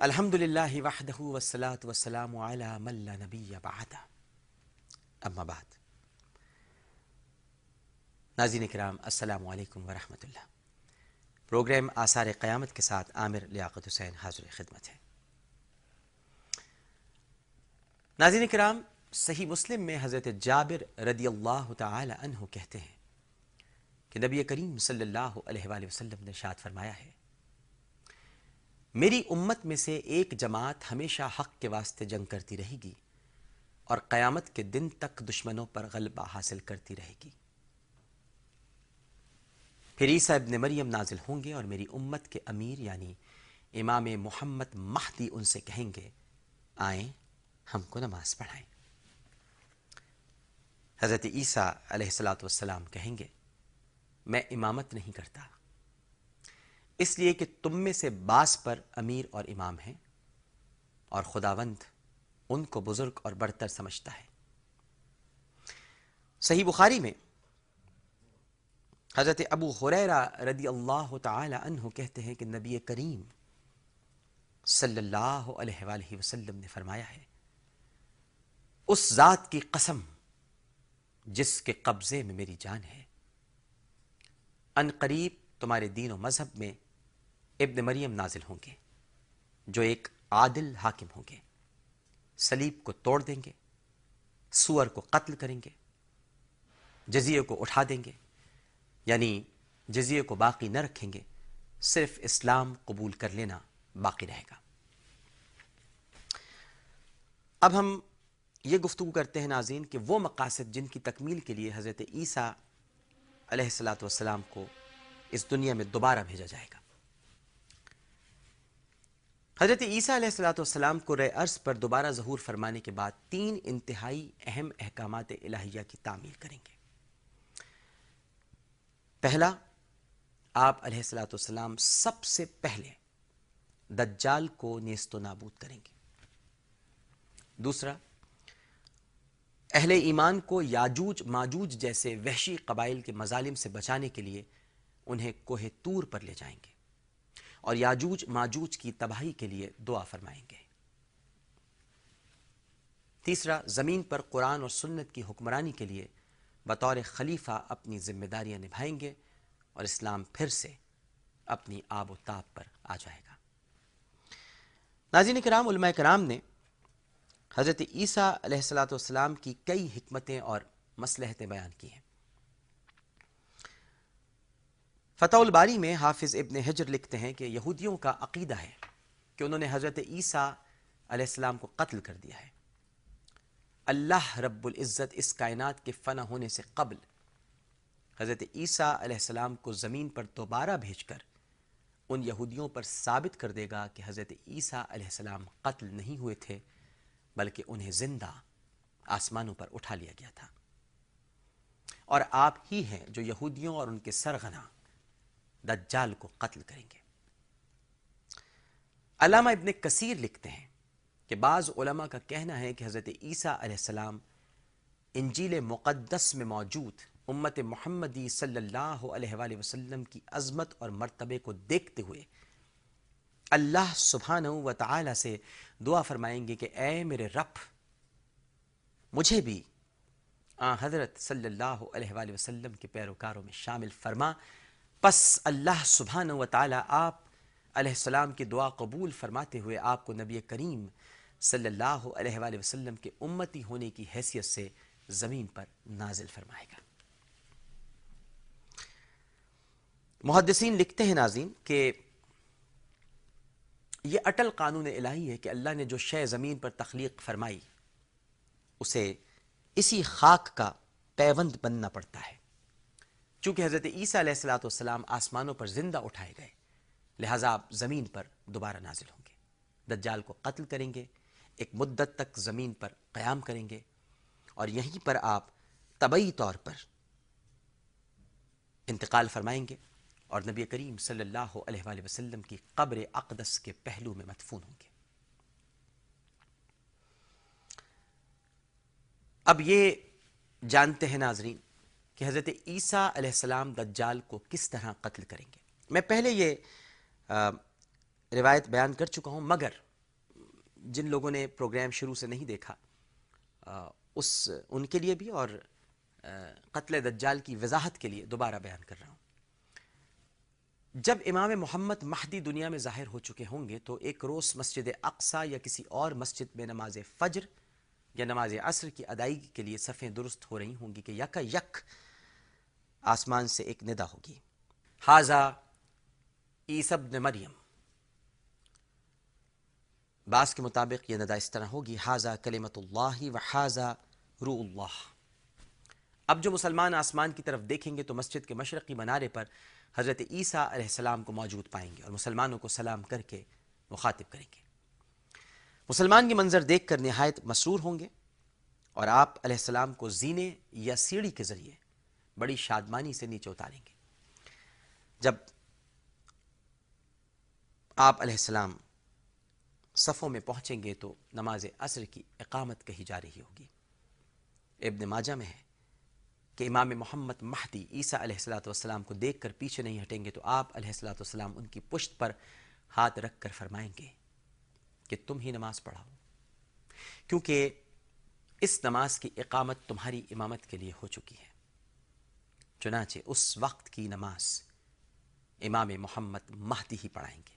الحمدللہ وحدہ والصلاة والسلام علی من لا نبی بعدہ، اما بعد۔ ناظرین کرام، السلام علیکم ورحمۃ اللہ۔ پروگرام آثار قیامت کے ساتھ عامر لیاقت حسین حاضر خدمت ہے۔ ناظرین کرام، صحیح مسلم میں حضرت جابر رضی اللہ تعالی عنہ کہتے ہیں کہ نبی کریم صلی اللہ علیہ وآلہ وسلم نے ارشاد فرمایا ہے، میری امت میں سے ایک جماعت ہمیشہ حق کے واسطے جنگ کرتی رہے گی اور قیامت کے دن تک دشمنوں پر غلبہ حاصل کرتی رہے گی۔ پھر عیسیٰ ابن مریم نازل ہوں گے اور میری امت کے امیر یعنی امام محمد مہدی ان سے کہیں گے، آئیں ہم کو نماز پڑھائیں۔ حضرت عیسیٰ علیہ السلام کہیں گے، میں امامت نہیں کرتا، اس لیے کہ تم میں سے بعض پر امیر اور امام ہیں اور خداوند ان کو بزرگ اور برتر سمجھتا ہے۔ صحیح بخاری میں حضرت ابو ہریرہ رضی اللہ تعالی عنہ کہتے ہیں کہ نبی کریم صلی اللہ علیہ وآلہ وسلم نے فرمایا ہے، اس ذات کی قسم جس کے قبضے میں میری جان ہے، ان قریب تمہارے دین و مذہب میں ابن مریم نازل ہوں گے جو ایک عادل حاکم ہوں گے، صلیب کو توڑ دیں گے، سور کو قتل کریں گے، جزیے کو اٹھا دیں گے، یعنی جزیے کو باقی نہ رکھیں گے، صرف اسلام قبول کر لینا باقی رہے گا۔ اب ہم یہ گفتگو کرتے ہیں ناظرین کہ وہ مقاصد جن کی تکمیل کے لیے حضرت عیسیٰ علیہ السلام کو اس دنیا میں دوبارہ بھیجا جائے گا۔ حضرت عیسیٰ علیہ السلام کو رے ارض پر دوبارہ ظہور فرمانے کے بعد تین انتہائی اہم احکامات الہیہ کی تعمیل کریں گے۔ پہلا، آپ علیہ السلام سب سے پہلے دجال کو نیست و نابود کریں گے۔ دوسرا، اہل ایمان کو یاجوج ماجوج جیسے وحشی قبائل کے مظالم سے بچانے کے لیے انہیں کوہ طور پر لے جائیں گے اور یاجوج ماجوج کی تباہی کے لیے دعا فرمائیں گے۔ تیسرا، زمین پر قرآن اور سنت کی حکمرانی کے لیے بطور خلیفہ اپنی ذمہ داریاں نبھائیں گے اور اسلام پھر سے اپنی آب و تاب پر آ جائے گا۔ ناظرین کرام، علماء کرام نے حضرت عیسیٰ علیہ السلام کی کئی حکمتیں اور مصلحتیں بیان کی ہیں۔ فتح الباری میں حافظ ابن حجر لکھتے ہیں کہ یہودیوں کا عقیدہ ہے کہ انہوں نے حضرت عیسیٰ علیہ السلام کو قتل کر دیا ہے۔ اللہ رب العزت اس کائنات کے فنا ہونے سے قبل حضرت عیسیٰ علیہ السلام کو زمین پر دوبارہ بھیج کر ان یہودیوں پر ثابت کر دے گا کہ حضرت عیسیٰ علیہ السلام قتل نہیں ہوئے تھے بلکہ انہیں زندہ آسمانوں پر اٹھا لیا گیا تھا، اور آپ ہی ہیں جو یہودیوں اور ان کے سرغنہ دجال کو قتل کریں گے۔ علامہ ابن کثیر لکھتے ہیں کہ بعض علماء کا کہنا ہے کہ حضرت عیسیٰ علیہ السلام انجیل مقدس میں موجود امت محمدی صلی اللہ علیہ وآلہ وسلم کی عظمت اور مرتبے کو دیکھتے ہوئے اللہ سبحانہ و تعالی سے دعا فرمائیں گے کہ اے میرے رب، مجھے بھی حضرت صلی اللہ علیہ وآلہ وسلم کے پیروکاروں میں شامل فرما۔ پس اللہ سبحانہ و تعالی آپ علیہ السلام کی دعا قبول فرماتے ہوئے آپ کو نبی کریم صلی اللہ علیہ وآلہ وسلم کے امتی ہونے کی حیثیت سے زمین پر نازل فرمائے گا۔ محدثین لکھتے ہیں ناظرین کہ یہ اٹل قانون الہی ہے کہ اللہ نے جو شے زمین پر تخلیق فرمائی اسے اسی خاک کا پیوند بننا پڑتا ہے۔ چونکہ حضرت عیسیٰ علیہ السلام آسمانوں پر زندہ اٹھائے گئے، لہٰذا آپ زمین پر دوبارہ نازل ہوں گے، دجال کو قتل کریں گے، ایک مدت تک زمین پر قیام کریں گے، اور یہیں پر آپ طبعی طور پر انتقال فرمائیں گے اور نبی کریم صلی اللہ علیہ وآلہ وسلم کی قبر اقدس کے پہلو میں مدفون ہوں گے۔ اب یہ جانتے ہیں ناظرین کہ حضرت عیسیٰ علیہ السلام دجال کو کس طرح قتل کریں گے۔ میں پہلے یہ روایت بیان کر چکا ہوں، مگر جن لوگوں نے پروگرام شروع سے نہیں دیکھا ان کے لیے بھی اور قتل دجال کی وضاحت کے لیے دوبارہ بیان کر رہا ہوں. جب امام محمد مہدی دنیا میں ظاہر ہو چکے ہوں گے تو ایک روز مسجد اقصی یا کسی اور مسجد میں نماز فجر یا نماز عصر کی ادائیگی کے لیے صفیں درست ہو رہی ہوں گی کہ یک یک آسمان سے ایک ندا ہوگی، ھذا عیسی ابن مریم. بعض کے مطابق یہ ندا اس طرح ہوگی، ھذا کلمۃ اللہ و ھذا روح اللہ. اب جو مسلمان آسمان کی طرف دیکھیں گے تو مسجد کے مشرقی منارے پر حضرت عیسیٰ علیہ السلام کو موجود پائیں گے اور مسلمانوں کو سلام کر کے مخاطب کریں گے. مسلمان یہ منظر دیکھ کر نہایت مسرور ہوں گے اور آپ علیہ السلام کو زینے یا سیڑھی کے ذریعے بڑی شادمانی سے نیچے اتاریں گے. جب آپ علیہ السلام صفوں میں پہنچیں گے تو نماز عصر کی اقامت کہی جا رہی ہوگی. ابن ماجہ میں ہے کہ امام محمد مہدی عیسیٰ علیہ السلام کو دیکھ کر پیچھے نہیں ہٹیں گے تو آپ علیہ السلام ان کی پشت پر ہاتھ رکھ کر فرمائیں گے کہ تم ہی نماز پڑھاؤ، کیونکہ اس نماز کی اقامت تمہاری امامت کے لیے ہو چکی ہے. چنانچہ اس وقت کی نماز امام محمد مہدی ہی پڑھائیں گے.